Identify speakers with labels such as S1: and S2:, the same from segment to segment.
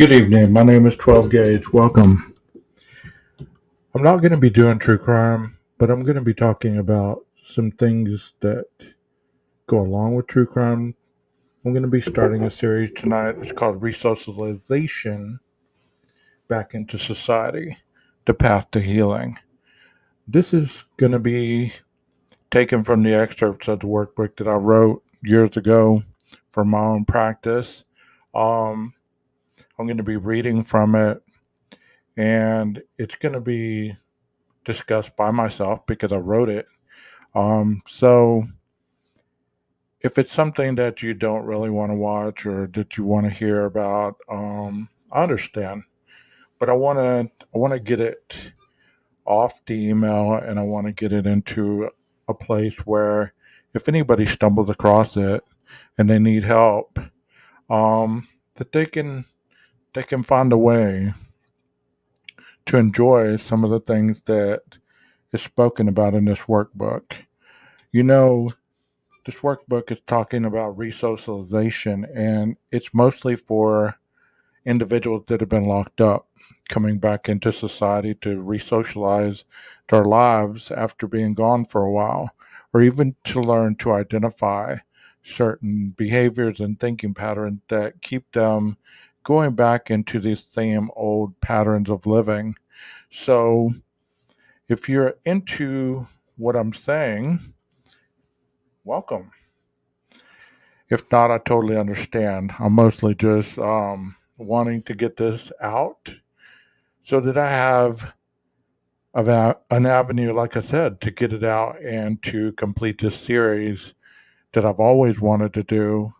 S1: Good evening. My name is 12 Gauge. Welcome. I'm not going to be doing true crime, but I'm going to be talking about some things that go along with true crime. I'm going to be starting a series tonight. It's called Re-Socialization Back into Society, The Path to Healing. This is going to be taken from the excerpts of the workbook that I wrote years ago for my own practice. Um, I'm going to be reading from it, and it's going to be discussed by myself because I wrote it. So if it's something that you don't really want to watch or that you want to hear about, I understand. But I want to get it off the email, and I want to get it into a place where if anybody stumbles across it and they need help, that they can find a way to enjoy some of the things that is spoken about in this workbook. You know, this workbook is talking about resocialization, and it's mostly for individuals that have been locked up coming back into society to resocialize their lives after being gone for a while, or even to learn to identify certain behaviors and thinking patterns that keep them going back into these same old patterns of living. So, if you're into what I'm saying, welcome. If not, I totally understand. I'm mostly just wanting to get this out so that I have an avenue, like I said, to get it out and to complete this series that I've always wanted to do.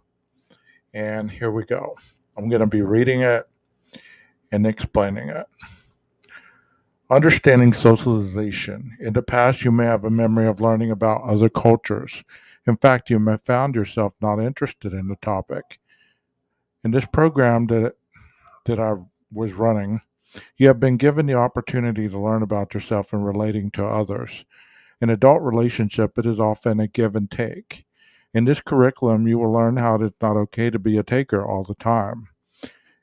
S1: And here we go. I'm going to be reading it and explaining it. Understanding socialization. In the past, you may have a memory of learning about other cultures. In fact, you may have found yourself not interested in the topic. In this program that I was running, you have been given the opportunity to learn about yourself and relating to others. In adult relationship, it is often a give and take. In this curriculum, you will learn how it's not okay to be a taker all the time.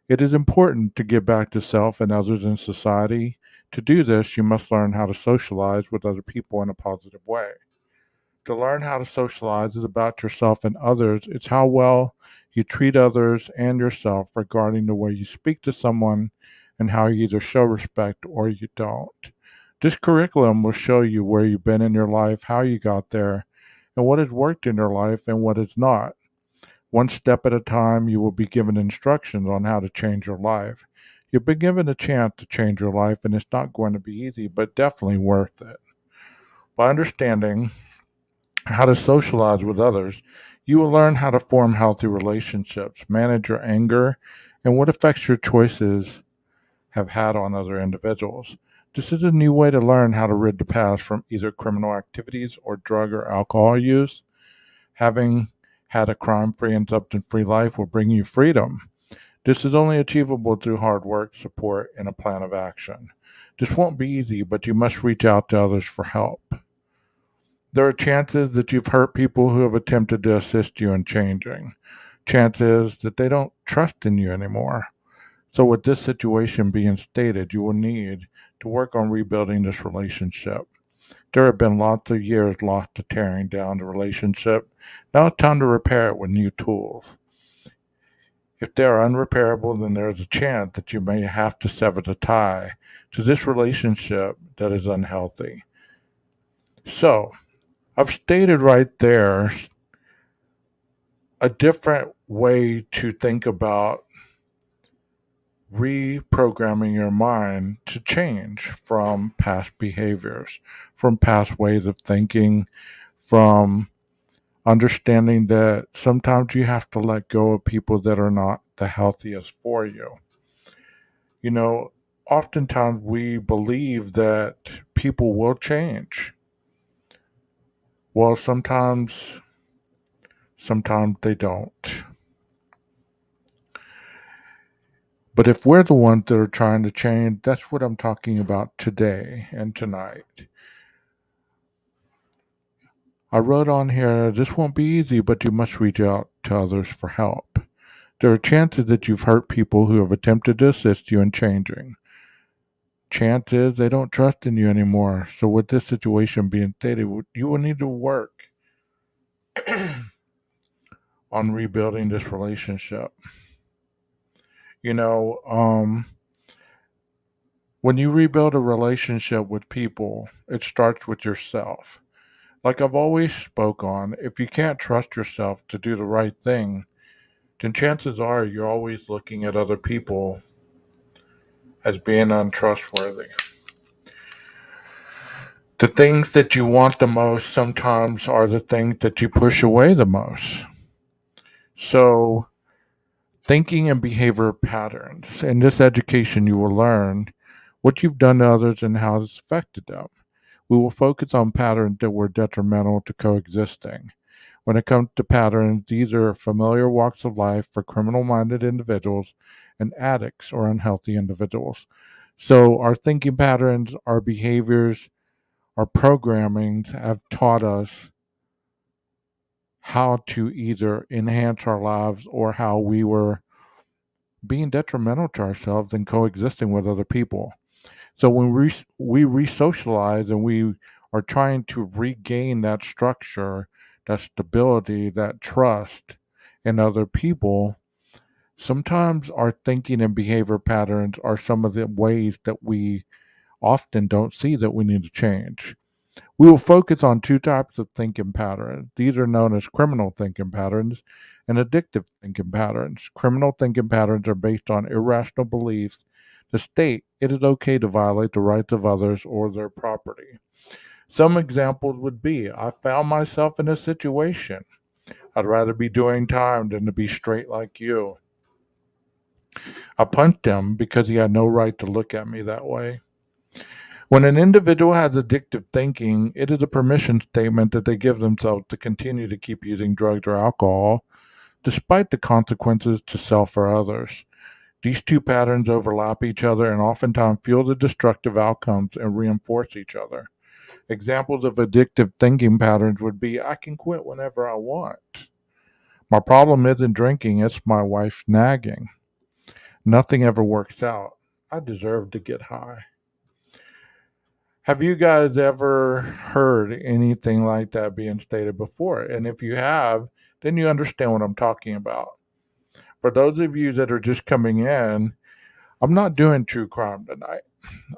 S1: It is important to give back to self and others in society. To do this, you must learn how to socialize with other people in a positive way. To learn how to socialize is about yourself and others. It's how well you treat others and yourself regarding the way you speak to someone and how you either show respect or you don't. This curriculum will show you where you've been in your life, how you got there, and what has worked in your life and what has not. One step at a time, you will be given instructions on how to change your life. You've been given a chance to change your life, and it's not going to be easy, but definitely worth it. By understanding how to socialize with others, you will learn how to form healthy relationships, manage your anger, and what effects your choices have had on other individuals. This is a new way to learn how to rid the past from either criminal activities or drug or alcohol use. Having had a crime free and substance free life will bring you freedom. This is only achievable through hard work, support, and a plan of action. This won't be easy, but you must reach out to others for help. There are chances that you've hurt people who have attempted to assist you in changing. Chances that they don't trust in you anymore. So, with this situation being stated, you will need to work on rebuilding this relationship. There have been lots of years lost to tearing down the relationship. Now it's time to repair it with new tools. If they are unrepairable, then there is a chance that you may have to sever the tie to this relationship that is unhealthy. So, I've stated right there a different way to think about reprogramming your mind to change from past behaviors, from past ways of thinking, from understanding that sometimes you have to let go of people that are not the healthiest for you. You know, oftentimes we believe that people will change. Well, sometimes they don't. But if we're the ones that are trying to change, that's what I'm talking about today and tonight. I wrote on here, this won't be easy, but you must reach out to others for help. There are chances that you've hurt people who have attempted to assist you in changing. Chance is they don't trust in you anymore. So, with this situation being stated, you will need to work on rebuilding this relationship. You know, when you rebuild a relationship with people, it starts with yourself. Like I've always spoke on, if you can't trust yourself to do the right thing, then chances are you're always looking at other people as being untrustworthy. The things that you want the most sometimes are the things that you push away the most. So, thinking and behavior patterns. In this education, you will learn what you've done to others and how it's affected them. We will focus on patterns that were detrimental to coexisting. When it comes to patterns, these are familiar walks of life for criminal minded individuals and addicts or unhealthy individuals. So, our thinking patterns, our behaviors, our programming have taught us how to either enhance our lives or how we were being detrimental to ourselves and coexisting with other people. So when we re-socialize and we are trying to regain that structure, that stability, that trust in other people, sometimes our thinking and behavior patterns are some of the ways that we often don't see that we need to change. We will focus on two types of thinking patterns. These are known as criminal thinking patterns and addictive thinking patterns. Criminal thinking patterns are based on irrational beliefs that state it is okay to violate the rights of others or their property. Some examples would be I found myself in a situation. I'd rather be doing time than to be straight like you. I punched him because he had no right to look at me that way. When an individual has addictive thinking, it is a permission statement that they give themselves to continue to keep using drugs or alcohol, despite the consequences to self or others. These two patterns overlap each other and oftentimes fuel the destructive outcomes and reinforce each other. Examples of addictive thinking patterns would be I can quit whenever I want. My problem isn't drinking, it's my wife's nagging. Nothing ever works out. I deserve to get high. Have you guys ever heard anything like that being stated before? And if you have, then you understand what I'm talking about. For those of you that are just coming in, I'm not doing true crime tonight.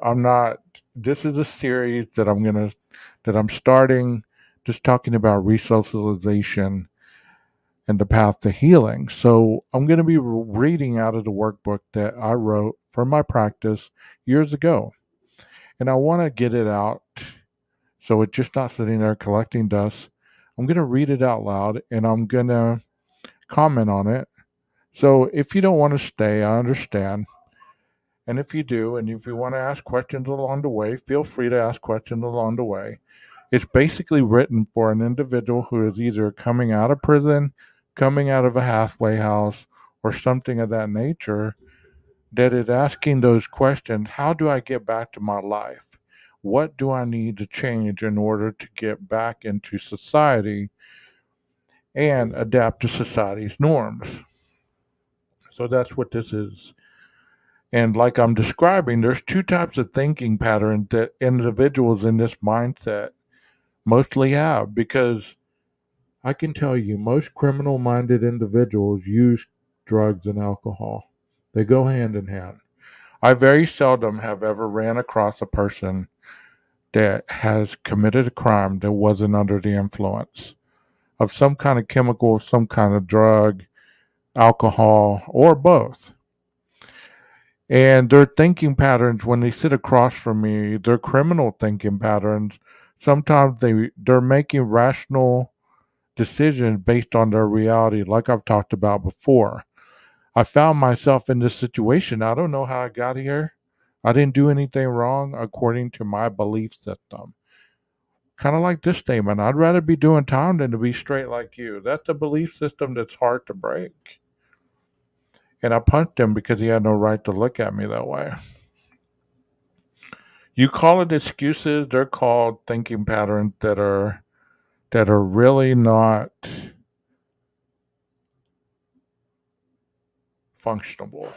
S1: I'm not. This is a series that I'm starting, just talking about resocialization and the path to healing. So I'm gonna be reading out of the workbook that I wrote for my practice years ago, and I want to get it out so it's just not sitting there collecting dust. I'm going to read it out loud and I'm going to comment on it. So if you don't want to stay, I understand. And if you do, and if you want to ask questions along the way, feel free to ask questions along the way. It's basically written for an individual who is either coming out of prison, coming out of a halfway house, or something of that nature that is asking those questions. How do I get back to my life? What do I need to change in order to get back into society and adapt to society's norms? So that's what this is. And like I'm describing, there's two types of thinking patterns that individuals in this mindset mostly have because I can tell you most criminal minded individuals use drugs and alcohol. They go hand in hand. I very seldom have ever ran across a person that has committed a crime that wasn't under the influence of some kind of chemical, some kind of drug, alcohol, or both. And their thinking patterns, when they sit across from me, their criminal thinking patterns, sometimes they're making rational decisions based on their reality, like I've talked about before. I found myself in this situation. I don't know how I got here. I didn't do anything wrong according to my belief system. Kind of like this statement, I'd rather be doing time than to be straight like you. That's a belief system that's hard to break. And I punched him because he had no right to look at me that way. You call it excuses, they're called thinking patterns that are really not functionable.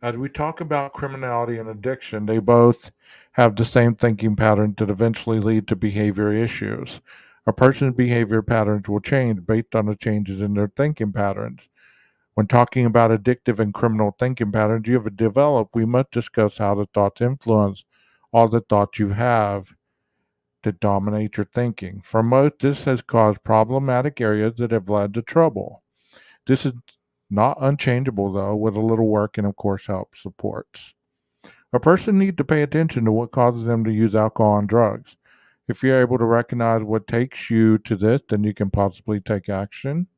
S1: As we talk about criminality and addiction, they both have the same thinking patterns that eventually lead to behavior issues. A person's behavior patterns will change based on the changes in their thinking patterns. When talking about addictive and criminal thinking patterns you have developed, we must discuss how the thoughts influence all the thoughts you have that dominate your thinking. For most, this has caused problematic areas that have led to trouble. This is not unchangeable, though, with a little work and, of course, help supports. A person needs to pay attention to what causes them to use alcohol and drugs. If you're able to recognize what takes you to this, then you can possibly take action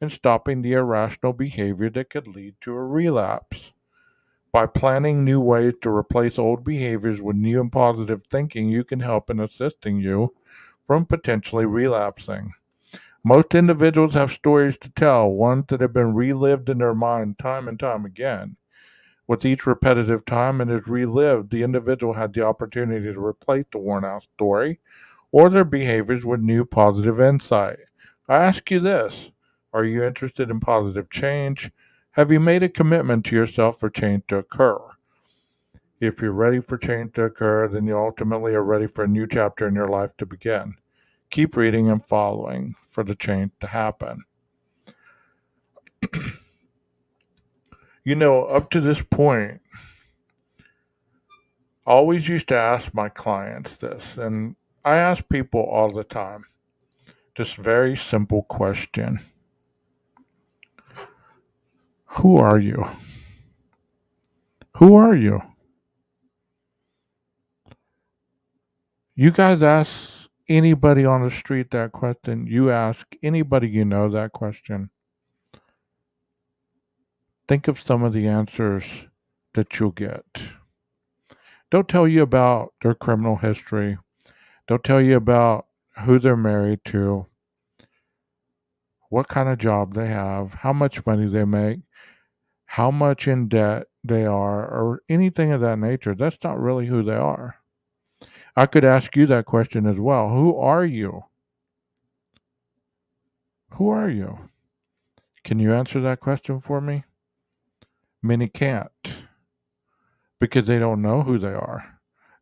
S1: in stopping the irrational behavior that could lead to a relapse. By planning new ways to replace old behaviors with new and positive thinking, you can help in assisting you from potentially relapsing. Most individuals have stories to tell, ones that have been relived in their mind time and time again. With each repetitive time it is relived, the individual had the opportunity to replace the worn out story or their behaviors with new positive insight. I ask you this: are you interested in positive change? Have you made a commitment to yourself for change to occur? If you're ready for change to occur, then you ultimately are ready for a new chapter in your life to begin. Keep reading and following for the change to happen. Up to this point, I always used to ask my clients this, and I ask people all the time this very simple question: who are you? Who are you? You guys ask anybody on the street that question. You ask anybody you know that question. Think of some of the answers that you'll get. They'll tell you about their criminal history. They'll tell you about who they're married to, what kind of job they have, how much money they make, how much in debt they are, or anything of that nature. That's not really who they are. I could ask you that question as well. Who are you? Who are you? Can you answer that question for me? Many can't because they don't know who they are.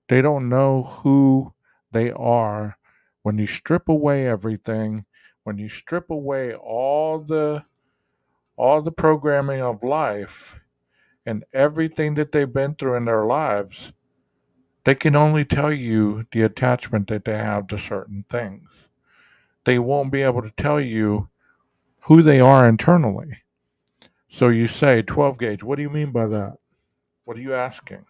S1: They don't know who they are when you strip away everything, when you strip away all the programming of life and everything that they've been through in their lives. They can only tell you the attachment that they have to certain things. They won't be able to tell you who they are internally. So you say 12 gauge. What do you mean by that? What are you asking?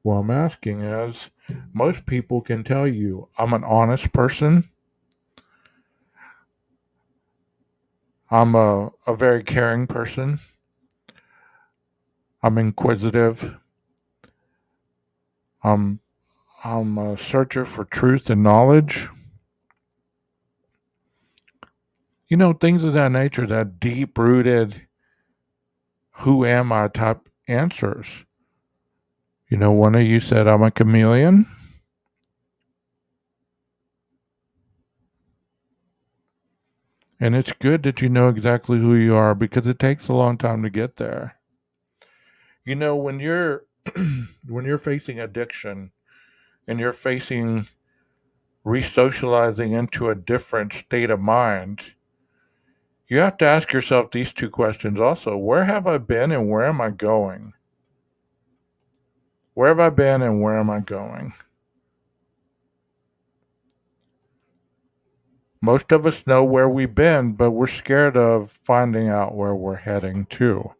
S1: What I'm asking is most people can tell you I'm an honest person. I'm a very caring person. I'm inquisitive. I'm I'm a searcher for truth and knowledge. Things of that nature, that deep rooted who am I type answers. One of you said I'm a chameleon. And it's good that you know exactly who you are because it takes a long time to get there. When you're when you're facing addiction and you're facing re-socializing into a different state of mind, you have to ask yourself these two questions also. Where have I been and where am I going? Where have I been and where am I going? Most of us know where we've been, but we're scared of finding out where we're heading to.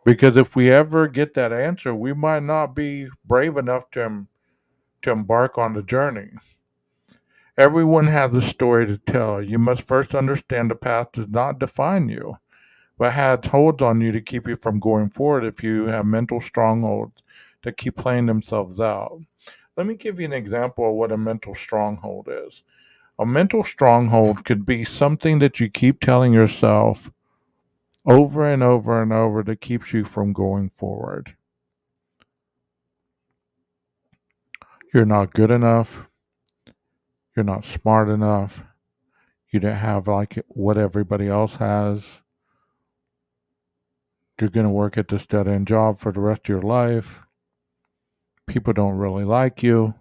S1: Because if we ever get that answer, we might not be brave enough to embark on the journey. Everyone has a story to tell. You must first understand the past does not define you, but has holds on you to keep you from going forward if you have mental strongholds that keep playing themselves out. Let me give you an example of what a mental stronghold is. A mental stronghold could be something that you keep telling yourself over and over and over that keeps you from going forward. You're not good enough. You're not smart enough. You don't have like what everybody else has. You're going to work at this dead end job for the rest of your life. People don't really like you.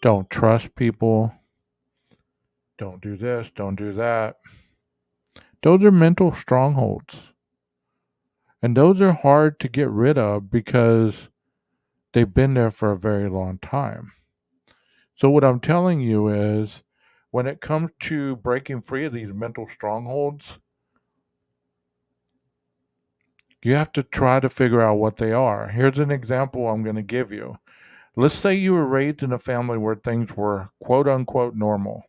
S1: Don't trust people. Don't do this. Don't do that. Those are mental strongholds. And those are hard to get rid of because they've been there for a very long time. So, what I'm telling you is when it comes to breaking free of these mental strongholds, you have to try to figure out what they are. Here's an example I'm going to give you. Let's say you were raised in a family where things were quote unquote normal,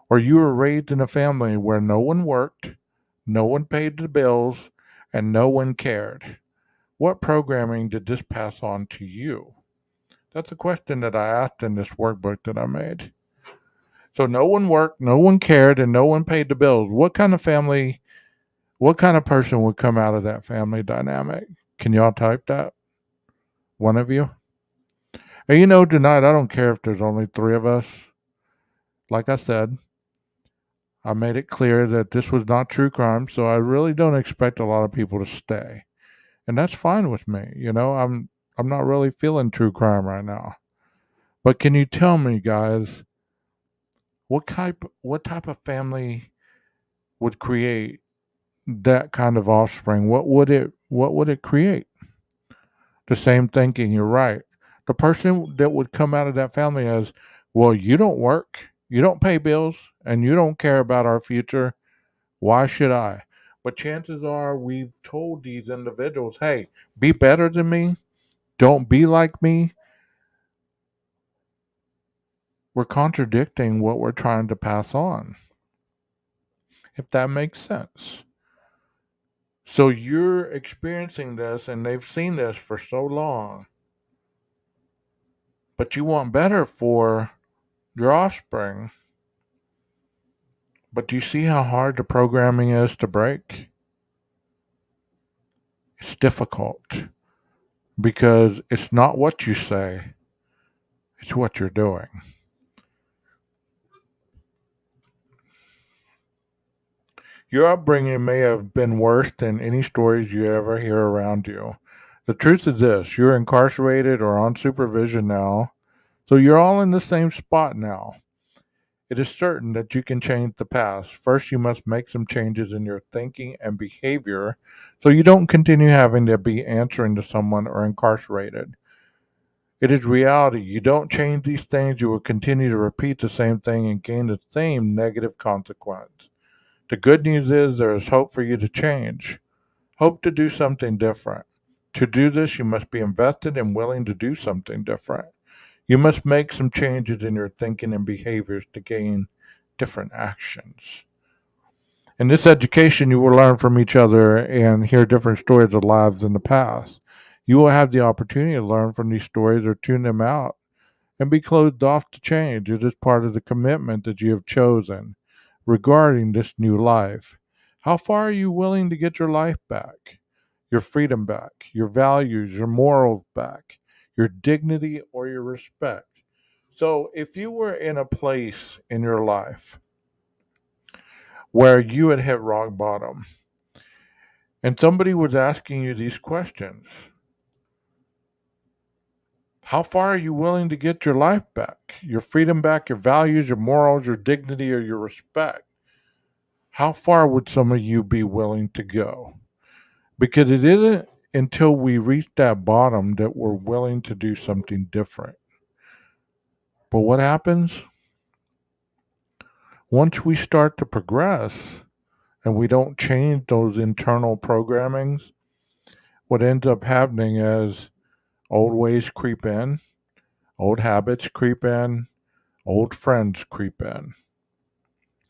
S1: or you were raised in a family where no one worked, no one paid the bills, and no one cared. What programming did this pass on to you? That's a question that I asked in this workbook that I made. So no one worked, no one cared, and no one paid the bills. What kind of family, what kind of person would come out of that family dynamic? Can y'all type that? One of you? And tonight, I don't care if there's only three of us. Like I said, I made it clear that this was not true crime, so I really don't expect a lot of people to stay. And that's fine with me. I'm not really feeling true crime right now. But can you tell me, guys, what type of family would create that kind of offspring? What would it create? The same thinking, you're right. The person that would come out of that family as, well, you don't work, you don't pay bills, and you don't care about our future. Why should I? But chances are we've told these individuals, hey, be better than me, don't be like me. We're contradicting what we're trying to pass on, if that makes sense. So you're experiencing this and they've seen this for so long, but you want better for your offspring. But do you see how hard the programming is to break? It's difficult because it's not what you say, it's what you're doing. Your upbringing may have been worse than any stories you ever hear around you. The truth is this: you're incarcerated or on supervision now, so you're all in the same spot now. It is certain that you can change the past. First, you must make some changes in your thinking and behavior so you don't continue having to be answering to someone or incarcerated. It is reality. You don't change these things, you will continue to repeat the same thing and gain the same negative consequence. The good news is there is hope for you to change, hope to do something different. To do this, you must be invested and willing to do something different. You must make some changes in your thinking and behaviors to gain different actions. In this education, you will learn from each other and hear different stories of lives in the past. You will have the opportunity to learn from these stories or tune them out and be closed off to change. It is part of the commitment that you have chosen regarding this new life. How far are you willing to get your life back, your freedom back, your values, your morals back, your dignity, or your respect? So, if you were in a place in your life where you had hit rock bottom and somebody was asking you these questions, how far are you willing to get your life back, your freedom back, your values, your morals, your dignity, or your respect? How far would some of you be willing to go? Because it isn't until we reach that bottom that we're willing to do something different. But what happens? Once we start to progress and we don't change those internal programmings, what ends up happening is old ways creep in, old habits creep in, old friends creep in.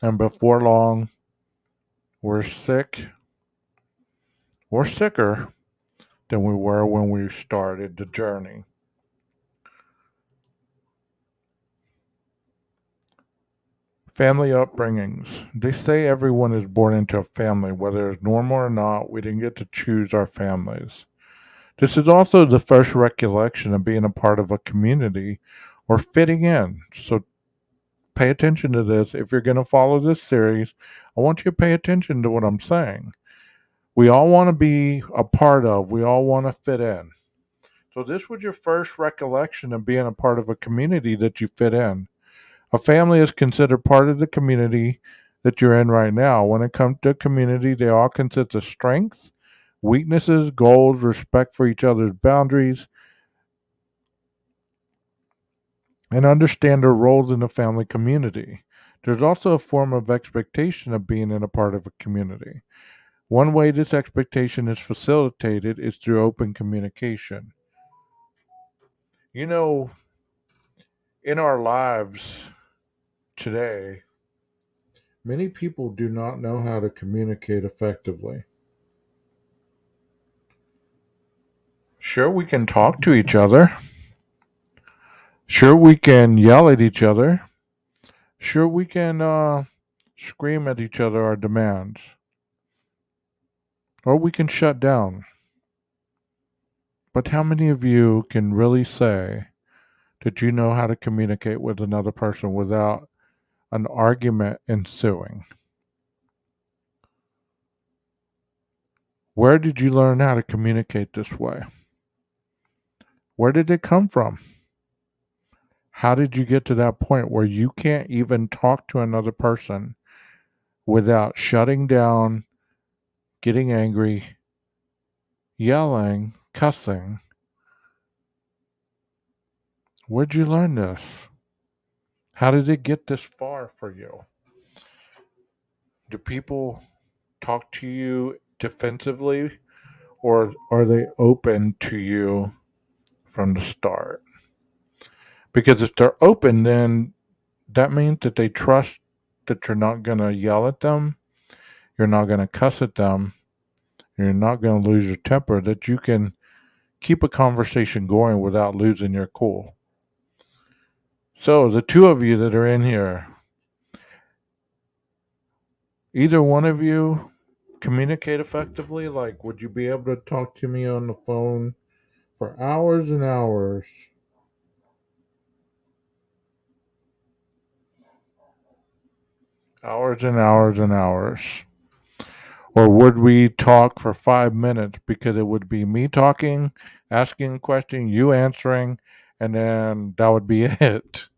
S1: And before long, we're sick. We're sicker than we were when we started the journey. Family upbringings. They say everyone is born into a family, whether it's normal or not. We didn't get to choose our families. This is also the first recollection of being a part of a community or fitting in. So pay attention to this. If you're going to follow this series, I want you to pay attention to what I'm saying. we all want to be a part of, we all want to fit in. So, this was your first recollection of being a part of a community that you fit in. A family is considered part of the community that you're in right now. When it comes to a community, they all consist of strengths, weaknesses, goals, respect for each other's boundaries, and understand their roles in the family community. There's also a form of expectation of being in a part of a community. One way this expectation is facilitated is through open communication. You know, in our lives today, many people do not know how to communicate effectively. Sure, we can talk to each other. Sure, we can yell at each other. Sure, we can scream at each other our demands. Or we can shut down. But how many of you can really say that you know how to communicate with another person without an argument ensuing? Where did you learn how to communicate this way? Where did it come from? How did you get to that point where you can't even talk to another person without shutting down, getting angry, yelling, cussing? Where'd you learn this? How did it get this far for you? Do people talk to you defensively, or are they open to you from the start? Because if they're open, then that means that they trust that you're not going to yell at them, you're not going to cuss at them, you're not going to lose your temper, that you can keep a conversation going without losing your cool. So, the two of you that are in here, either one of you communicate effectively? Like, would you be able to talk to me on the phone for hours and hours? Hours and hours and hours. Or would we talk for 5 minutes because it would be me talking, asking a question, you answering, and then that would be it?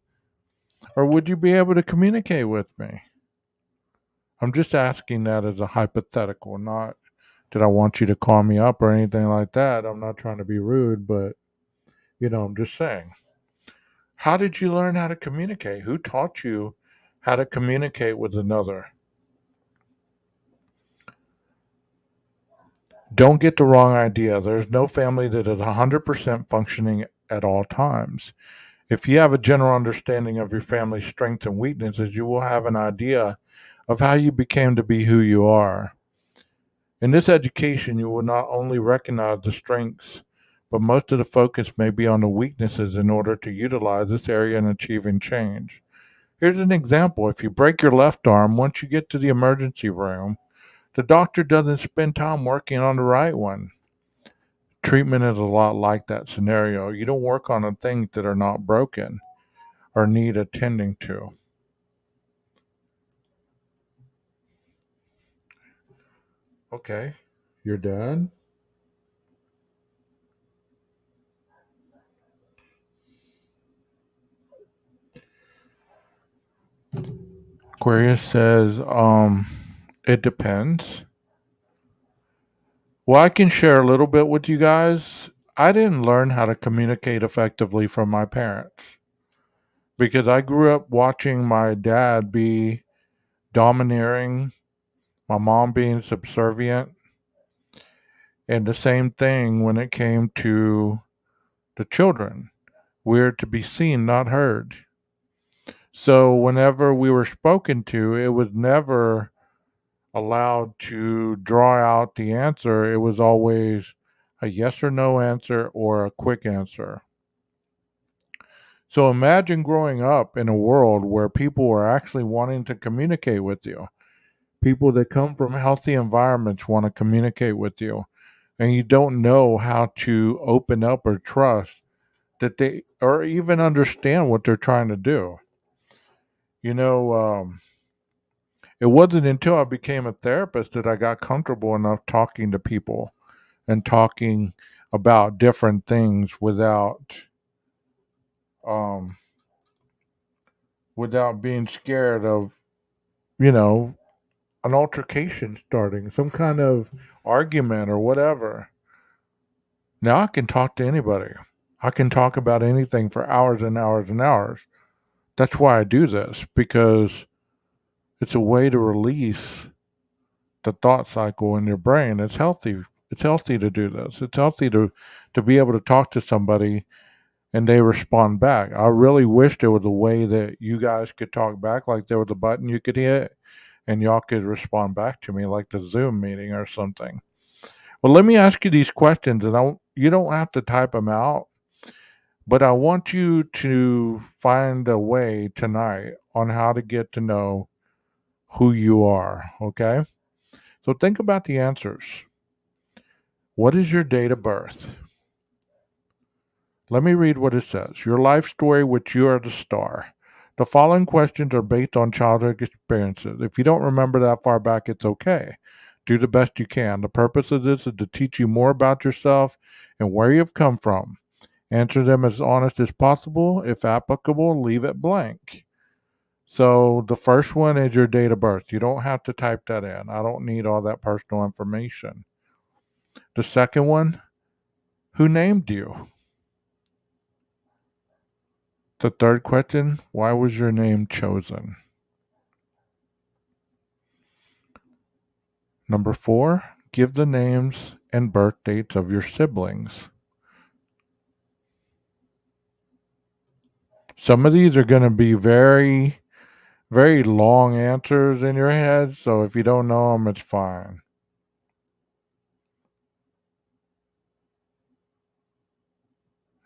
S1: Or would you be able to communicate with me? I'm just asking that as a hypothetical, not that I want you to call me up or anything like that. I'm not trying to be rude, but I'm just saying. How did you learn how to communicate? Who taught you how to communicate with another? Don't get the wrong idea. There's no family that is 100% functioning at all times. If you have a general understanding of your family's strengths and weaknesses, you will have an idea of how you became to be who you are. In this education, you will not only recognize the strengths, but most of the focus may be on the weaknesses in order to utilize this area in achieving change. Here's an example. If you break your left arm, once you get to the emergency room, the doctor doesn't spend time working on the right one. Treatment is a lot like that scenario. You don't work on the things that are not broken or need attending to. Okay, your dad? Aquarius says, it depends. Well, I can share a little bit with you guys. I didn't learn how to communicate effectively from my parents because I grew up watching my dad be domineering, my mom being subservient, and the same thing when it came to the children. We're to be seen, not heard. So whenever we were spoken to, it was never allowed to draw out the answer. It was always a yes or no answer or a quick answer. So imagine growing up in a world where people are actually wanting to communicate with you. People that come from healthy environments want to communicate with you, and you don't know how to open up or trust that they or even understand what they're trying to do. You know, It wasn't until I became a therapist that I got comfortable enough talking to people and talking about different things um, without being scared of, you know, an altercation starting, some kind of argument or whatever. Now I can talk to anybody. I can talk about anything for hours and hours and hours. That's why I do this, because it's a way to release the thought cycle in your brain. It's healthy. It's healthy to do this. It's healthy to be able to talk to somebody and they respond back. I really wish there was a way that you guys could talk back, like there was a button you could hit and y'all could respond back to me, like the Zoom meeting or something. Well, let me ask you these questions, and you don't have to type them out, but I want you to find a way tonight on how to get to know who you are. Okay, so think about the answers. What is your date of birth? Let me read what it says. Your life story, which you are the star. The following questions are based on childhood experiences. If you don't remember that far back, it's okay. Do the best you can. The purpose of this is to teach you more about yourself and where you've come from. Answer them as honest as possible. If applicable, leave it blank. So the first one is your date of birth. You don't have to type that in. I don't need all that personal information. The second one, who named you? The third question, why was your name chosen? Number four, give the names and birth dates of your siblings. Some of these are going to be very, very long answers in your head, so if you don't know them, it's fine.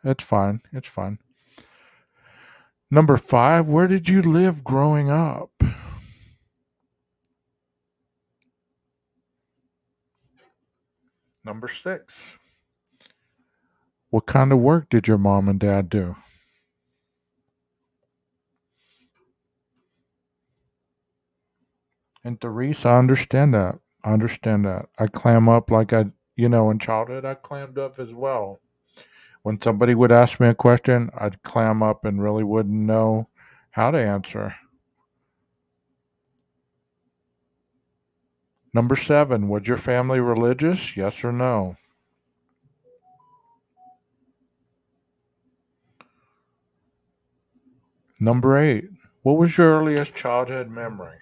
S1: It's fine. It's fine. Number five, where did you live growing up? Number six, what kind of work did your mom and dad do? And Therese, I understand that. I understand that. I clam up like in childhood, I clammed up as well. When somebody would ask me a question, I'd clam up and really wouldn't know how to answer. Number seven, was your family religious? Yes or no? Number eight, what was your earliest childhood memory?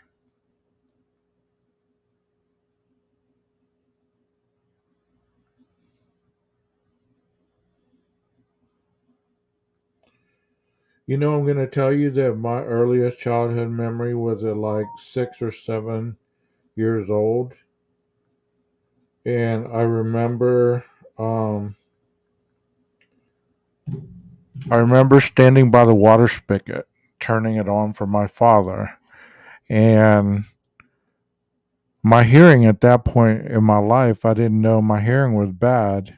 S1: I'm going to tell you that my earliest childhood memory was at like 6 or 7 years old. And um, I remember standing by the water spigot, turning it on for my father. And my hearing at that point in my life, I didn't know my hearing was bad.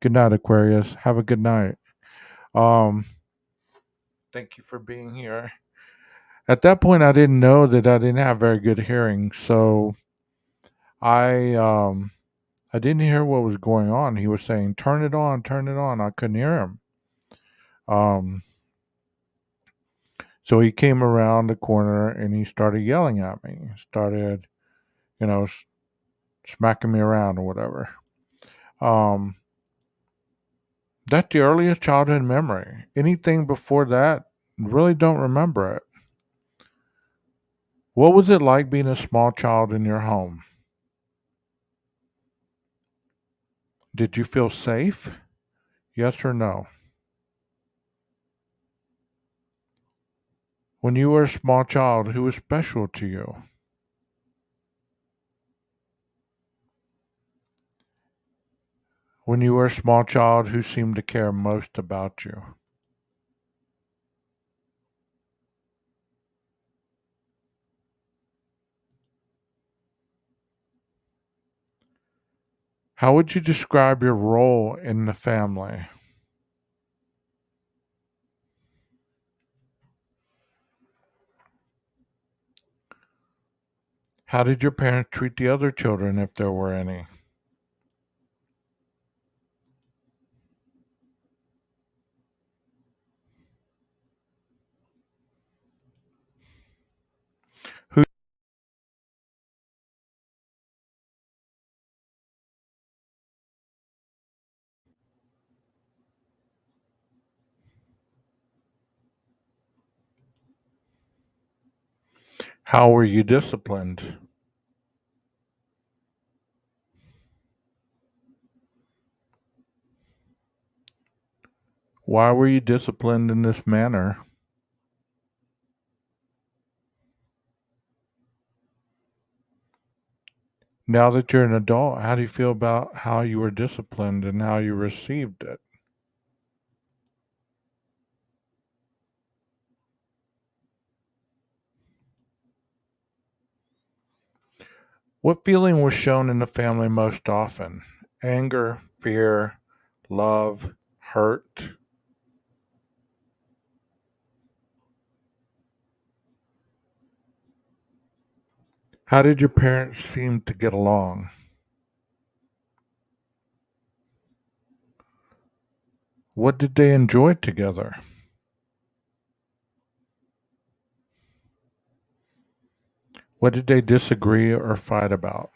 S1: Good night, Aquarius. Have a good night. Um, Thank you for being here. At that point, I didn't know that I didn't have very good hearing, so I um, I didn't hear what was going on. He was saying, "Turn it on, turn it on." I couldn't hear him. Um, so he came around the corner and he started yelling at me. He started, you know, smacking me around or whatever. Um, that's the earliest childhood memory. Anything before that, really don't remember it. What was it like being a small child in your home? Did you feel safe? Yes or no? When you were a small child, who was special to you? When you were a small child, who seemed to care most about you? How would you describe your role in the family? How did your parents treat the other children, if there were any? Who? How were you disciplined? Why were you disciplined in this manner? Now that you're an adult, how do you feel about how you were disciplined and how you received it? What feeling was shown in the family most often? Anger, fear, love, hurt? How did your parents seem to get along? What did they enjoy together? What did they disagree or fight about?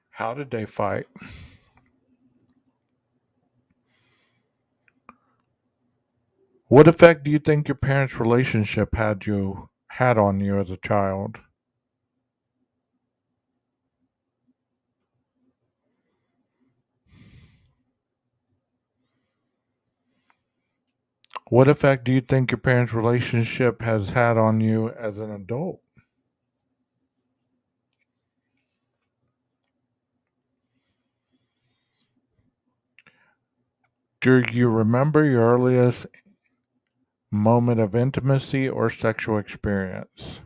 S1: How did they fight? What effect do you think your parents' relationship had on you as a child? What effect do you think your parents' relationship has had on you as an adult? Do you remember your earliest moment of intimacy or sexual experience?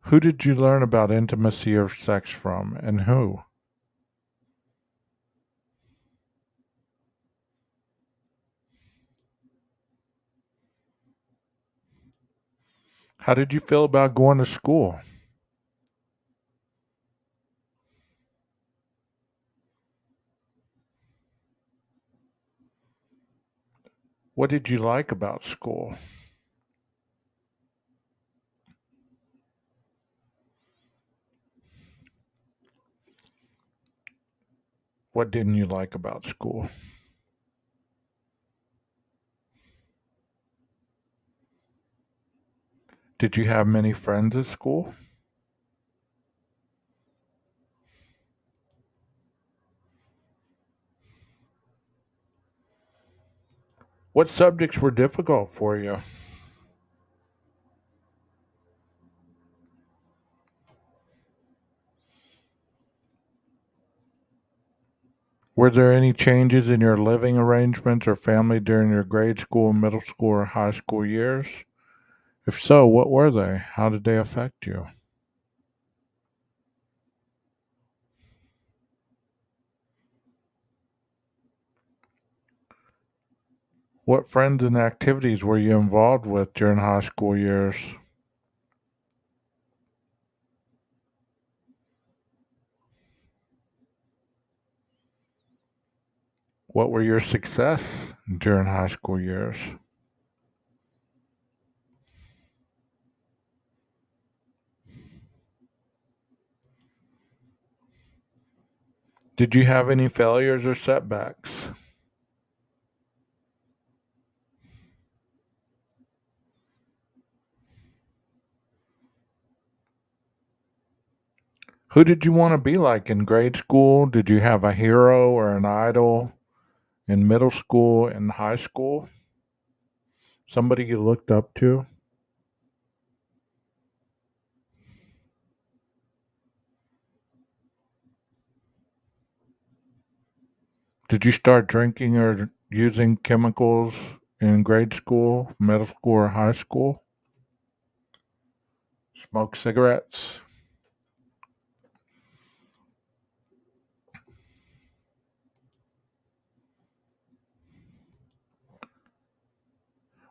S1: Who did you learn about intimacy or sex from, and who? How did you feel about going to school? What did you like about school? What didn't you like about school? Did you have many friends at school? What subjects were difficult for you? Were there any changes in your living arrangements or family during your grade school, middle school, or high school years? If so, what were they? How did they affect you? What friends and activities were you involved with during high school years? What were your success during high school years? Did you have any failures or setbacks? Who did you want to be like in grade school? Did you have a hero or an idol in middle school and high school? Somebody you looked up to? Did you start drinking or using chemicals in grade school, middle school, or high school? Smoke cigarettes?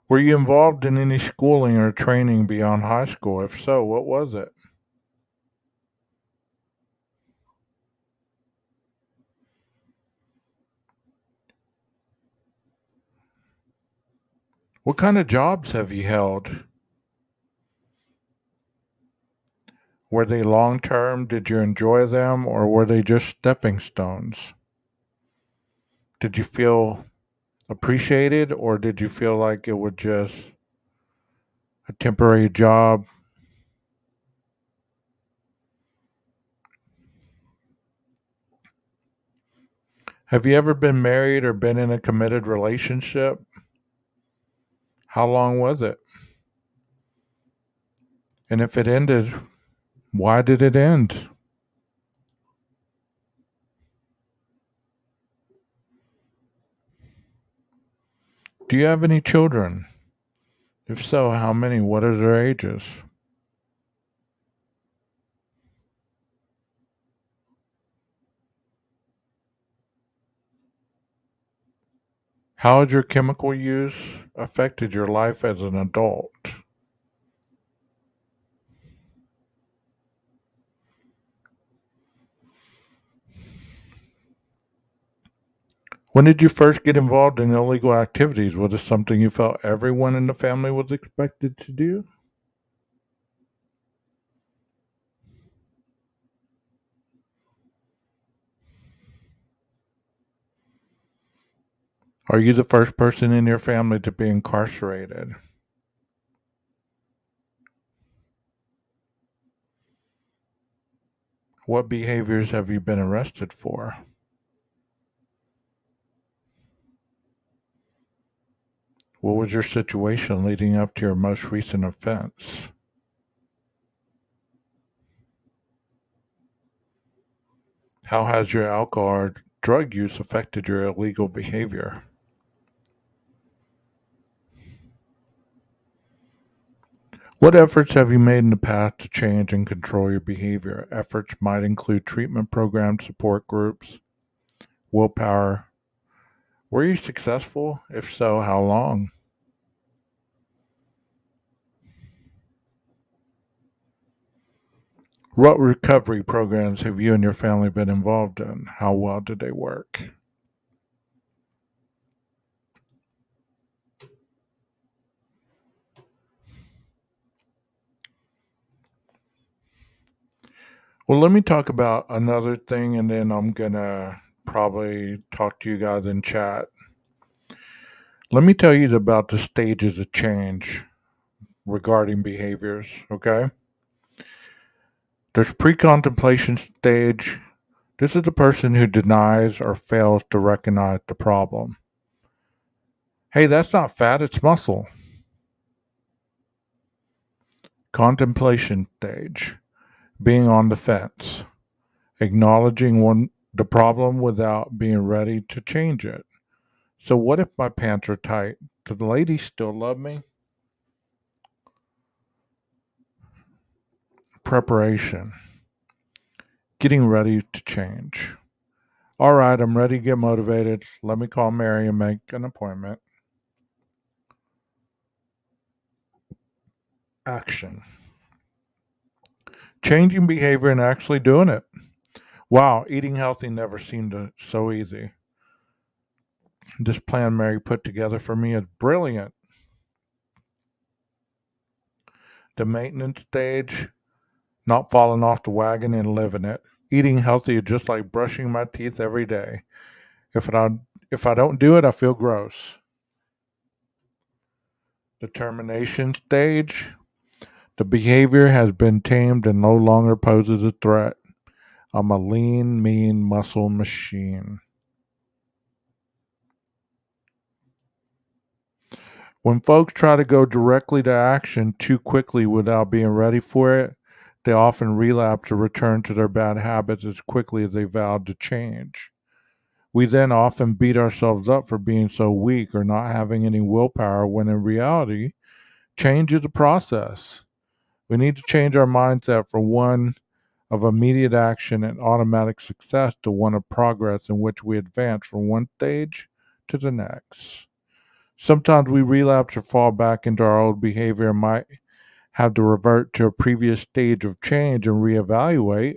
S1: Were you involved in any schooling or training beyond high school? If so, what was it? What kind of jobs have you held? Were they long term? Did you enjoy them? Or were they just stepping stones? Did you feel appreciated, or did you feel like it was just a temporary job? Have you ever been married or been in a committed relationship? How long was it? And if it ended, why did it end? Do you have any children? If so, how many? What are their ages? How has your chemical use affected your life as an adult? When did you first get involved in illegal activities? Was it something you felt everyone in the family was expected to do? Are you the first person in your family to be incarcerated? What behaviors have you been arrested for? What was your situation leading up to your most recent offense? How has your alcohol or drug use affected your illegal behavior? What efforts have you made in the past to change and control your behavior? Efforts might include treatment programs, support groups, willpower. Were you successful? If so, how long? What recovery programs have you and your family been involved in? How well did they work? Well, let me talk about another thing and then I'm going to probably talk to you guys in chat. Let me tell you about the stages of change regarding behaviors, okay? There's pre-contemplation stage. This is the person who denies or fails to recognize the problem. Hey, that's not fat, it's muscle. Contemplation stage. Being on the fence. Acknowledging the problem without being ready to change it. So what if my pants are tight? Do the ladies still love me? Preparation. Getting ready to change. All right, I'm ready to get motivated. Let me call Mary and make an appointment. Action. Changing behavior and actually doing it. Wow, eating healthy never seemed so easy. This plan Mary put together for me is brilliant. The maintenance stage, not falling off the wagon and living it. Eating healthy is just like brushing my teeth every day. If I don't do it, I feel gross. Determination stage, the behavior has been tamed and no longer poses a threat. I'm a lean, mean muscle machine. When folks try to go directly to action too quickly without being ready for it, they often relapse or return to their bad habits as quickly as they vowed to change. We then often beat ourselves up for being so weak or not having any willpower when in reality, change is a process. We need to change our mindset from one of immediate action and automatic success to one of progress in which we advance from one stage to the next. Sometimes we relapse or fall back into our old behavior and might have to revert to a previous stage of change and reevaluate.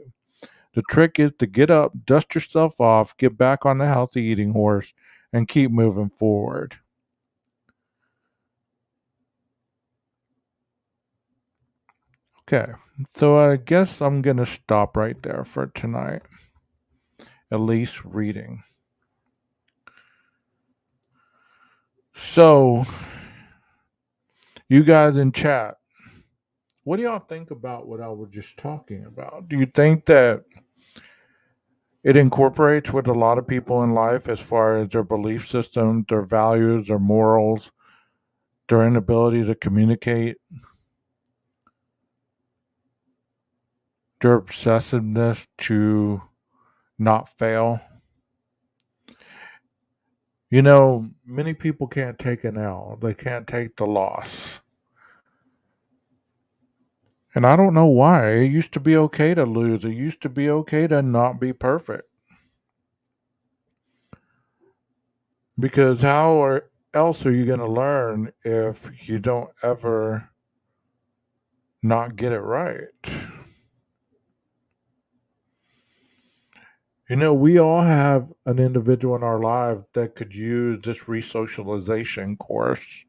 S1: The trick is to get up, dust yourself off, get back on the healthy eating horse, and keep moving forward. Okay, so I guess I'm going to stop right there for tonight, at least reading. So, you guys in chat, what do y'all think about what I was just talking about? Do you think that it incorporates with a lot of people in life as far as their belief system, their values, their morals, their inability to communicate, their obsessiveness to not fail? You know, many people can't take an L, they can't take the loss. And I don't know why. It used to be okay to lose, it used to be okay to not be perfect. Because else are you going to learn if you don't ever not get it right? You know, we all have an individual in our life that could use this re-socialization course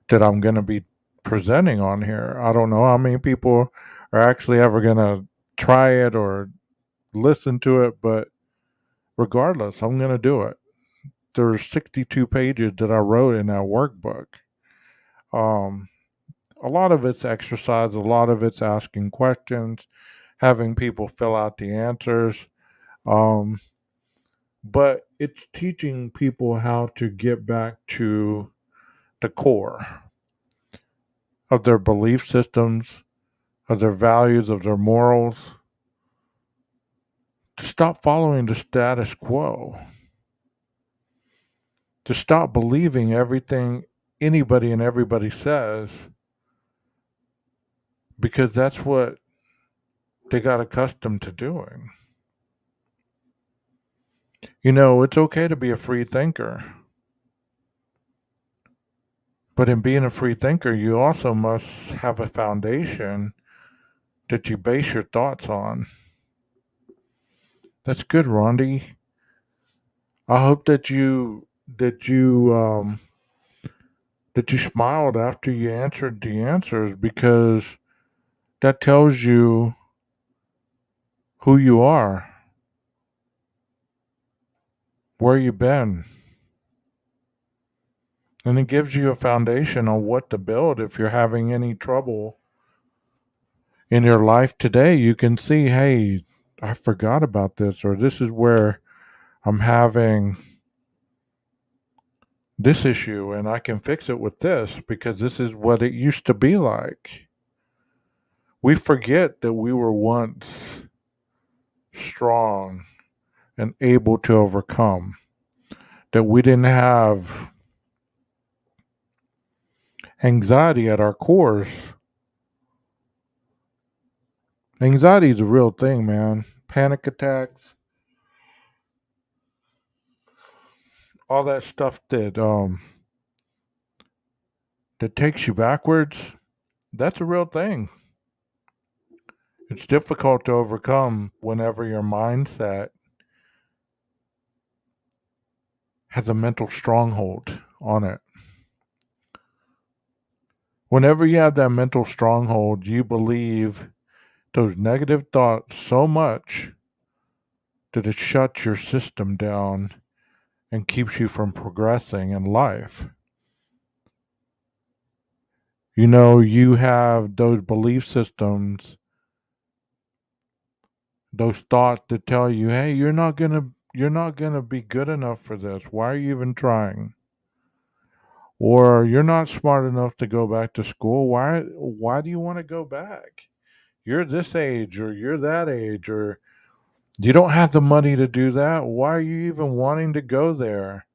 S1: that I'm going to be presenting on here. I don't know how many people are actually ever going to try it or listen to it, but regardless, I'm going to do it. There's 62 pages that I wrote in that workbook. Um, a lot of it's exercise, a lot of it's asking questions, having people fill out the answers. Um, but it's teaching people how to get back to the core of their belief systems, of their values, of their morals, to stop following the status quo, to stop believing everything anybody and everybody says, because that's what they got accustomed to doing. You know, it's okay to be a free thinker, but in being a free thinker, you also must have a foundation that you base your thoughts on. That's good, Rondi. I hope that you smiled after you answered the answers, because that tells you who you are, where you've been, and it gives you a foundation on what to build. If you're having any trouble in your life today, you can see, hey, I forgot about this, or this is where I'm having this issue and I can fix it with this because this is what it used to be like. We forget that we were once strong and able to overcome, that we didn't have anxiety at our cores. Anxiety is a real thing, man. Panic attacks, all that stuff that takes you backwards, that's a real thing. It's difficult to overcome whenever your mindset has a mental stronghold on it. Whenever you have that mental stronghold, you believe those negative thoughts so much that it shuts your system down and keeps you from progressing in life. You know, you have those belief systems, those thoughts that tell you, hey, you're not gonna be good enough for this. Why are you even trying? Or you're not smart enough to go back to school. Why do you want to go back? You're this age or you're that age, or you don't have the money to do that. Why are you even wanting to go there?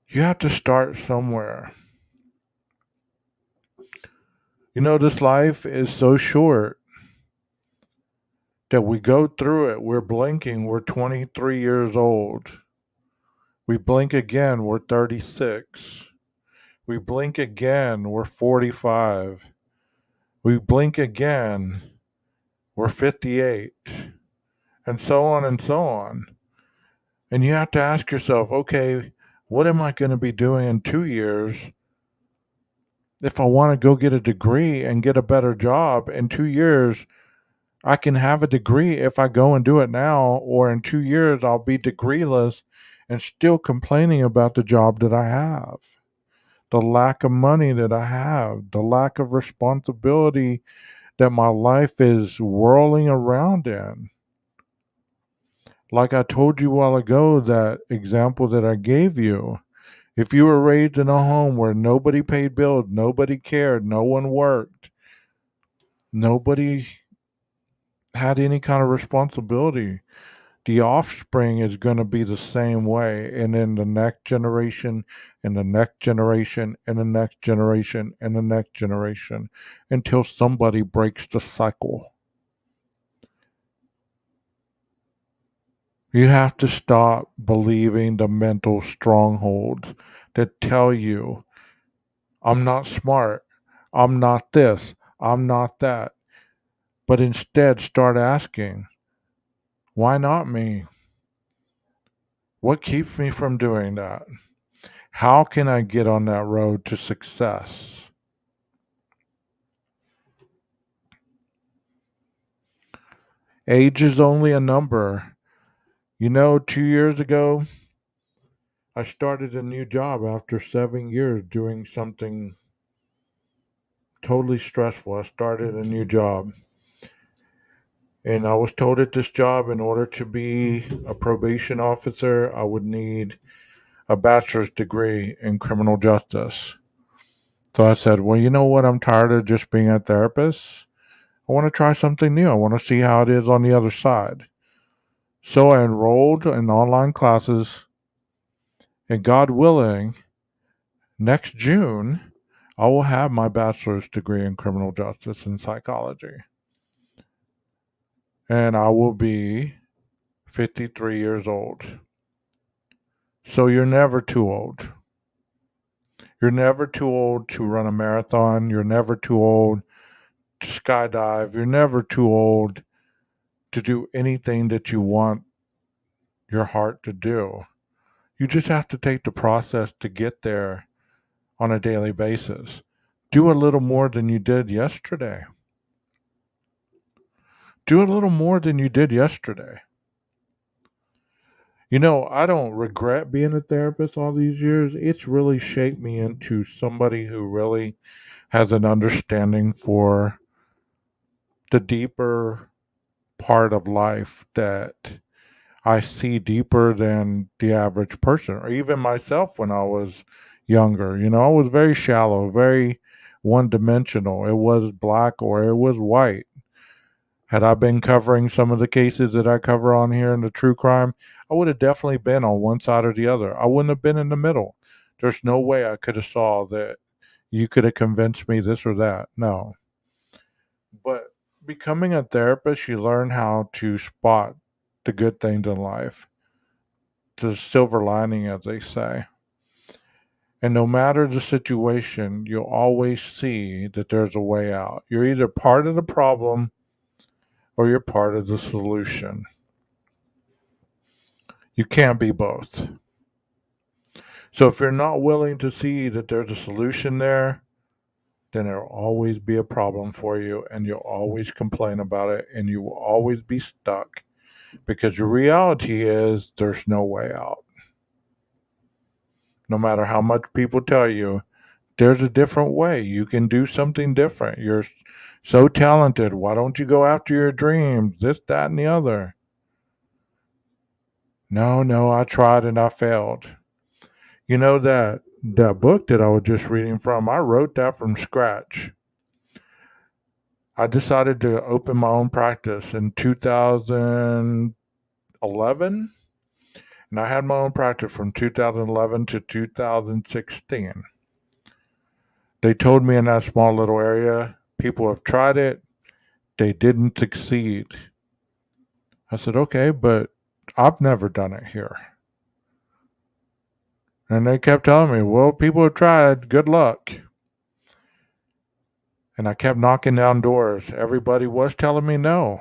S1: You have to start somewhere. You know, this life is so short that we go through it. We're blinking. We're 23 years old. We blink again, we're 36. We blink again, we're 45. We blink again, we're 58. And so on and so on. And you have to ask yourself, okay, what am I going to be doing in 2 years if I want to go get a degree and get a better job? In 2 years, I can have a degree if I go and do it now, or in 2 years, I'll be degreeless and still complaining about the job that I have, the lack of money that I have, the lack of responsibility that my life is whirling around in. Like I told you a while ago, that example that I gave you, if you were raised in a home where nobody paid bills, nobody cared, no one worked, nobody had any kind of responsibility, the offspring is going to be the same way. And then the next generation, and the next generation, and the next generation, and the next generation, until somebody breaks the cycle. You have to stop believing the mental strongholds that tell you, I'm not smart, I'm not this, I'm not that. But instead, start asking, why not me? What keeps me from doing that? How can I get on that road to success? Age is only a number. 2 years ago, I started a new job after 7 years doing something totally stressful. I started a new job. And I was told at this job, in order to be a probation officer, I would need a bachelor's degree in criminal justice. So I said, well, you know what? I'm tired of just being a therapist. I want to try something new. I want to see how it is on the other side. So I enrolled in online classes, and God willing, next June, I will have my bachelor's degree in criminal justice and psychology. And I will be 53 years old. So you're never too old. You're never too old to run a marathon. You're never too old to skydive. You're never too old to do anything that you want your heart to do. You just have to take the process to get there on a daily basis. Do a little more than you did yesterday. Do a little more than you did yesterday. I don't regret being a therapist all these years. It's really shaped me into somebody who really has an understanding for the deeper part of life that I see deeper than the average person, or even myself when I was younger. I was very shallow, very one dimensional. It was black or it was white. Had I been covering some of the cases that I cover on here in the true crime, I would have definitely been on one side or the other. I wouldn't have been in the middle. There's no way I could have saw that you could have convinced me this or that. No. But becoming a therapist, you learn how to spot the good things in life, the silver lining, as they say. And no matter the situation, you'll always see that there's a way out. You're either part of the problem or you're part of the solution. You can't be both. So if you're not willing to see that there's a solution there, then there'll always be a problem for you, and you'll always complain about it, and you will always be stuck, because your reality is there's no way out. No matter how much people tell you, there's a different way. You can do something different. You're so talented. Why don't you go after your dreams? This, that, and the other. No, I tried and I failed. That book that I was just reading from, I wrote that from scratch. I decided to open my own practice in 2011, and I had my own practice from 2011 to 2016. They told me in that small little area, people have tried it, they didn't succeed. I said, okay, but I've never done it here. And they kept telling me, well, people have tried. Good luck. And I kept knocking down doors. Everybody was telling me no.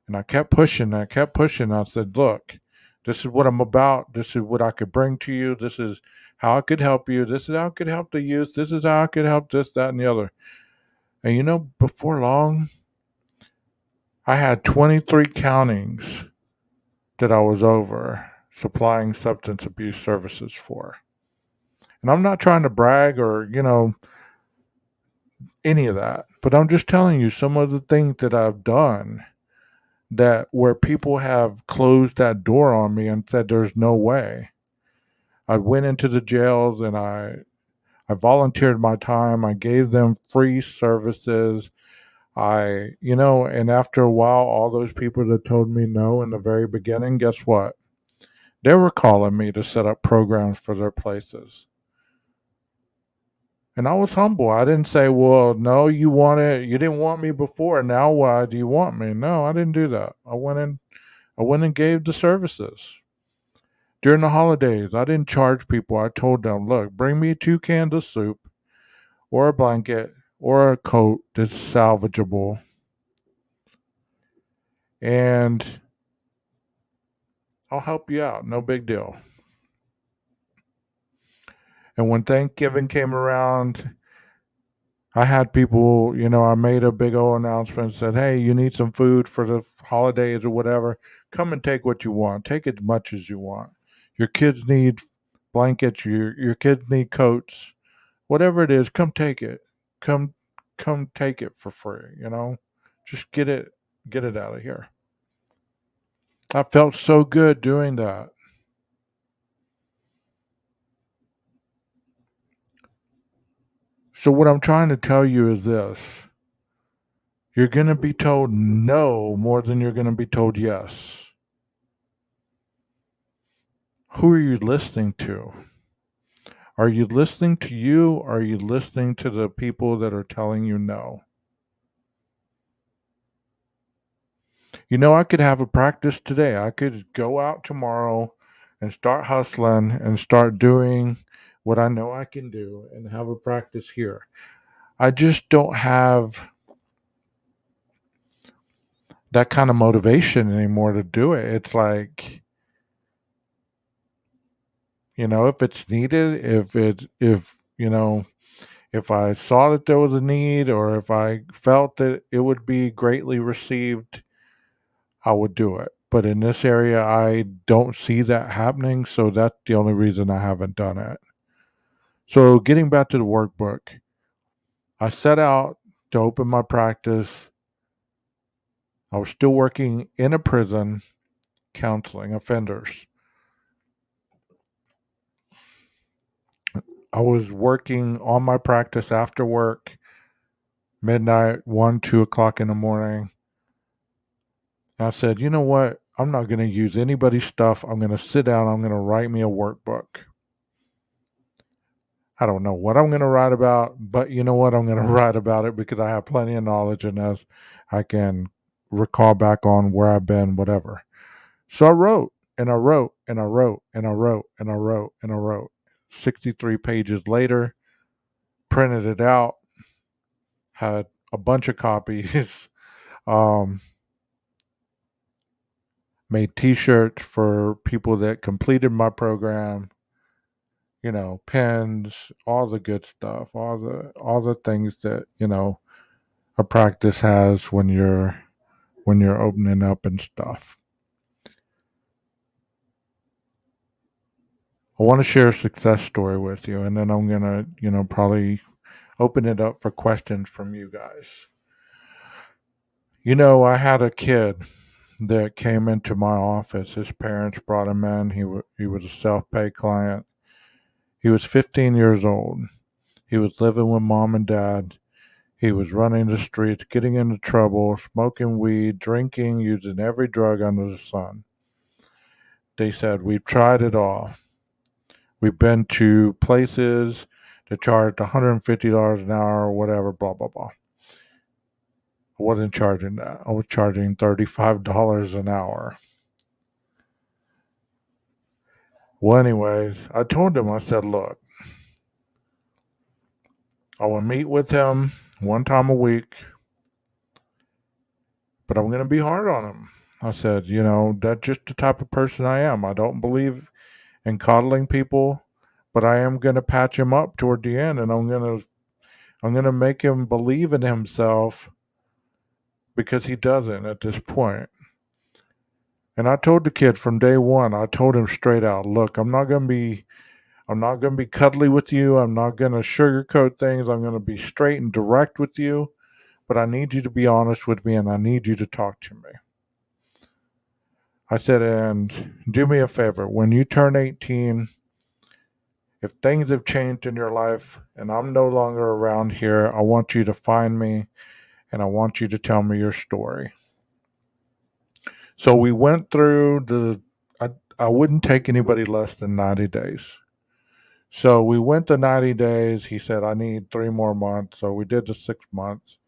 S1: And I kept pushing. I kept pushing. I said, look, this is what I'm about. This is what I could bring to you. This is how I could help you. This is how I could help the youth. This is how I could help this, that, and the other. And before long, I had 23 countings that I was over supplying substance abuse services for. And I'm not trying to brag or, any of that, but I'm just telling you some of the things that I've done that where people have closed that door on me and said there's no way. I went into the jails and I volunteered my time. I gave them free services. And after a while, all those people that told me no in the very beginning, guess what? They were calling me to set up programs for their places. And I was humble. I didn't say, well, no, you didn't want me before. Now why do you want me? No, I didn't do that. I went and gave the services. During the holidays, I didn't charge people. I told them, look, bring me 2 cans of soup or a blanket or a coat that's salvageable. And I'll help you out. No big deal. And when Thanksgiving came around, I had people, I made a big old announcement and said, hey, you need some food for the holidays or whatever. Come and take what you want. Take as much as you want. Your kids need blankets, your kids need coats. Whatever it is, come take it. Come come take it for free. Just get it out of here. I felt so good doing that. So what I'm trying to tell you is this. You're going to be told no more than you're going to be told yes. Who are you listening to? Are you listening to you or are you listening to the people that are telling you no? I could have a practice today. I could go out tomorrow and start hustling and start doing what I know I can do and have a practice here. I just don't have that kind of motivation anymore to do it. It's like, if it's needed, if I saw that there was a need or if I felt that it would be greatly received, I would do it. But in this area, I don't see that happening. So that's the only reason I haven't done it. So getting back to the workbook, I set out to open my practice. I was still working in a prison counseling offenders. I was working on my practice after work, midnight, 1, 2 o'clock in the morning. I said, you know what? I'm not going to use anybody's stuff. I'm going to sit down. I'm going to write me a workbook. I don't know what I'm going to write about, but you know what? I'm going to write about it because I have plenty of knowledge and as I can recall back on where I've been, whatever. So I wrote and I wrote and I wrote and I wrote and I wrote and I wrote. 63 pages later, printed it out, had a bunch of copies, um, made t-shirts for people that completed my program, pens, all the good stuff, all the things that, a practice has when you're opening up and stuff. I want to share a success story with you and then I'm going to, probably open it up for questions from you guys. I had a kid that came into my office. His parents brought him in. He was a self-pay client. He was 15 years old. He was living with mom and dad. He was running the streets, getting into trouble, smoking weed, drinking, using every drug under the sun. They said, we've tried it all. We've been to places that charged $150 an hour or whatever, blah, blah, blah. I wasn't charging that. I was charging $35 an hour. Well, anyways, I told him, I said, look, I will meet with him one time a week, but I'm going to be hard on him. I said, that's just the type of person I am. I don't believe in coddling people, but I am going to patch him up toward the end, and I'm going to make him believe in himself because he doesn't at this point. And I told the kid from day one, I told him straight out, look, I'm not going to be cuddly with you. I'm not going to sugarcoat things. I'm going to be straight and direct with you, but I need you to be honest with me and I need you to talk to me. I said, and do me a favor. When you turn 18, if things have changed in your life and I'm no longer around here, I want you to find me and I want you to tell me your story. So we went through I wouldn't take anybody less than 90 days. So we went to 90 days. He said, I need 3 more months. So we did the 6 months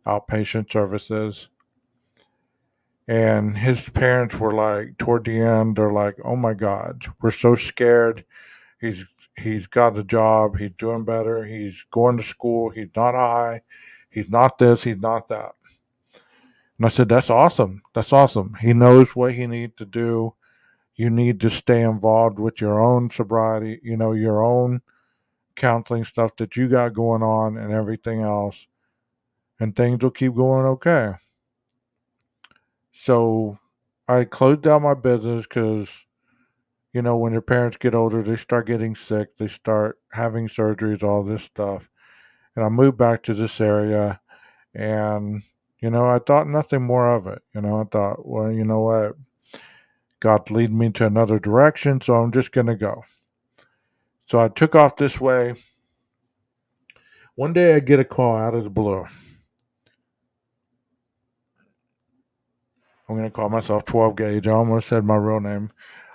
S1: outpatient services. And his parents were like, toward the end, they're like, oh my God, we're so scared. He's he's got a job. He's doing better. He's going to school. He's not high. He's not this. He's not that. And I said, that's awesome. That's awesome. He knows what he needs to do. You need to stay involved with your own sobriety, your own counseling stuff that you got going on and everything else. And things will keep going okay. So I closed down my business because, when your parents get older, they start getting sick, they start having surgeries, all this stuff. And I moved back to this area and, I thought nothing more of it. I thought, well, you know what? God's leading me to another direction, so I'm just going to go. So I took off this way. One day I get a call out of the blue. I'm going to call myself 12 Gauge. I almost said my real name.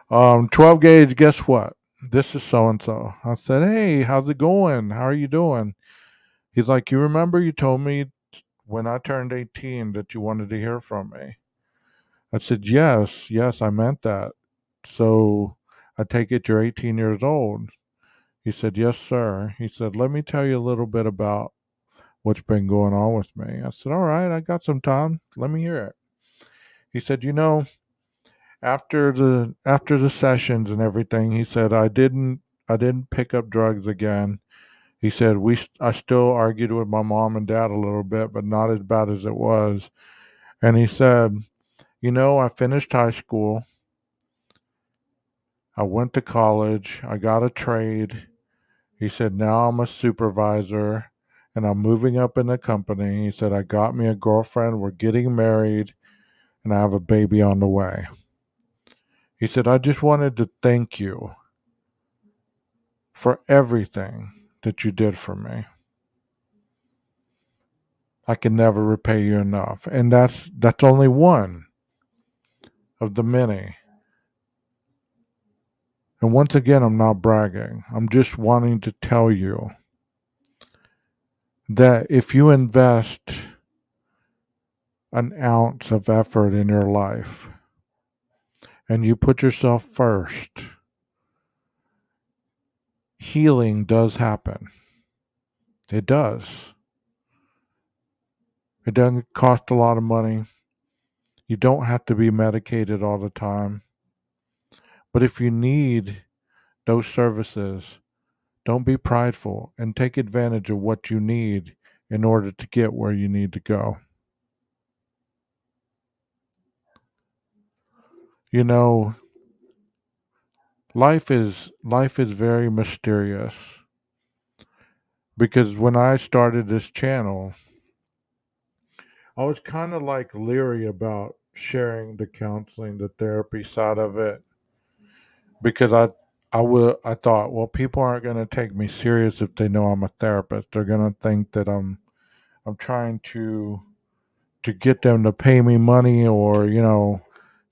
S1: 12 Gauge, guess what? This is so and so. I said, hey, how's it going? How are you doing? He's like, you remember you told me when I turned 18 that you wanted to hear from me? I said, yes, I meant that. So I take it you're 18 years old. He said, yes, sir. He said, let me tell you a little bit about what's been going on with me. I said, all right, I got some time. Let me hear it. He said, after the sessions and everything, he said, I didn't pick up drugs again. He said, I still argued with my mom and dad a little bit, but not as bad as it was. And he said, I finished high school. I went to college. I got a trade. He said, now I'm a supervisor and I'm moving up in the company. He said, I got me a girlfriend. We're getting married and I have a baby on the way. He said, I just wanted to thank you for everything that you did for me. I can never repay you enough. And that's only one of the many. And once again, I'm not bragging. I'm just wanting to tell you that if you invest an ounce of effort in your life and you put yourself first, healing does happen. It does. It doesn't cost a lot of money. You don't have to be medicated all the time. But if you need those services, don't be prideful and take advantage of what you need in order to get where you need to go. You know, life is very mysterious because when I started this channel, I was kind of like leery about sharing the counseling, the therapy side of it because I thought, well, people aren't going to take me serious if they know I'm a therapist. They're going to think that I'm trying to get them to pay me money or,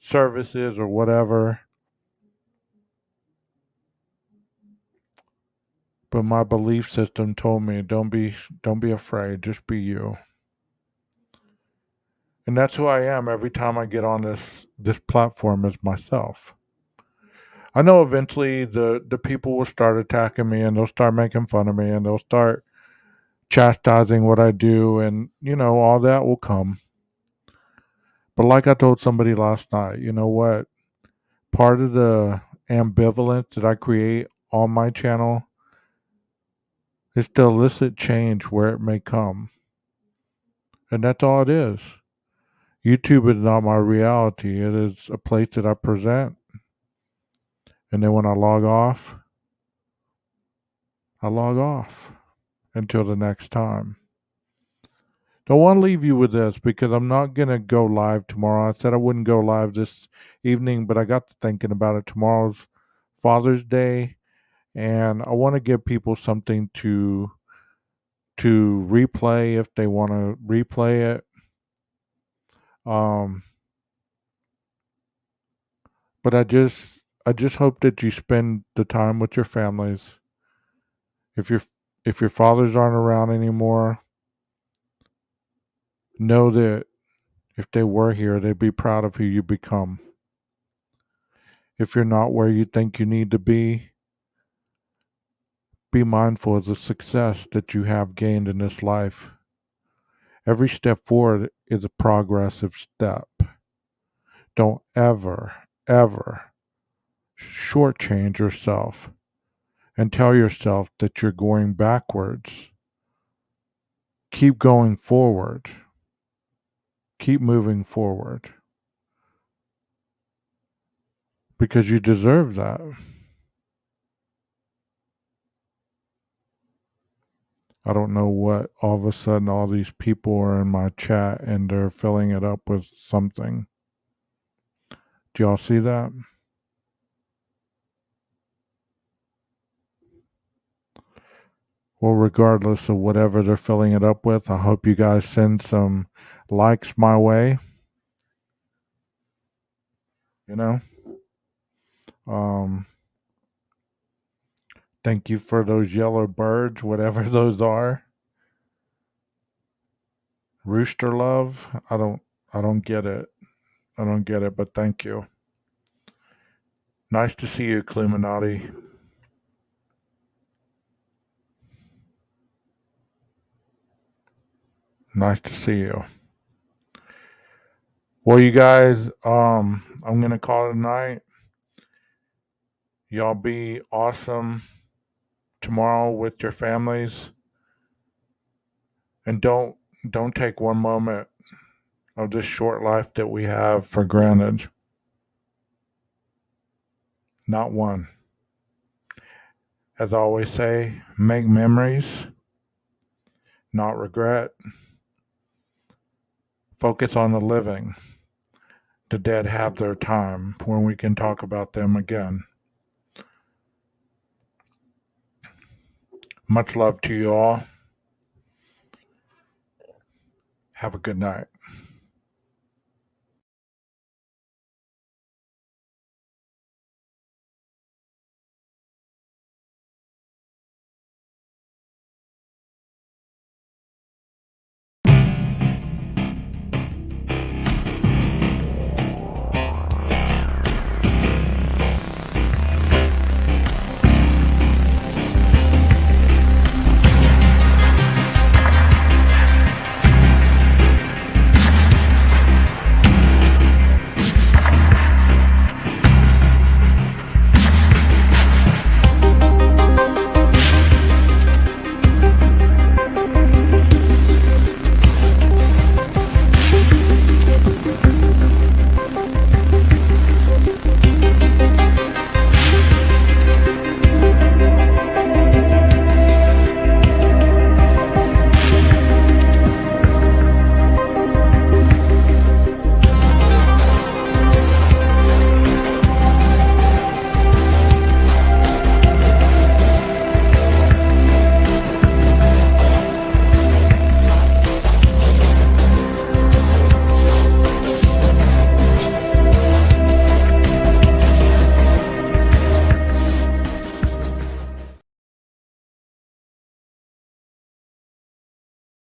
S1: services or whatever. But my belief system told me don't be afraid, just be you. And that's who I am every time I get on this platform as myself. I know eventually the people will start attacking me and they'll start making fun of me and they'll start chastising what I do, and all that will come. But like I told somebody last night, you know what? Part of the ambivalence that I create on my channel is to elicit change where it may come. And that's all it is. YouTube is not my reality. It is a place that I present. And then when I log off until the next time. Don't want to leave you with this because I'm not going to go live tomorrow. I said I wouldn't go live this evening, but I got to thinking about it. Tomorrow's Father's Day, and I want to give people something to replay if they want to replay it. Um, but I just hope that you spend the time with your families. If your fathers aren't around anymore, know that if they were here, they'd be proud of who you become. If you're not where you think you need to be mindful of the success that you have gained in this life. Every step forward is a progressive step. Don't ever shortchange yourself and tell yourself that you're going backwards. Keep going forward. Keep moving forward. Because you deserve that. I don't know what all of a sudden all these people are in my chat and they're filling it up with something. Do y'all see that? Well, regardless of whatever they're filling it up with, I hope you guys send some likes my way. You know, um, thank you for those yellow birds, whatever those are. Rooster love. I don't get it. I don't get it, but thank you. Nice to see you, Cluminati. Nice to see you. Well, you guys, I'm gonna call it a night. Y'all be awesome tomorrow with your families, and don't take one moment of this short life that we have for granted. Not one. As I always say, make memories, not regret. Focus on the living. The dead have their time when we can talk about them again. Much love to you all. Have a good night.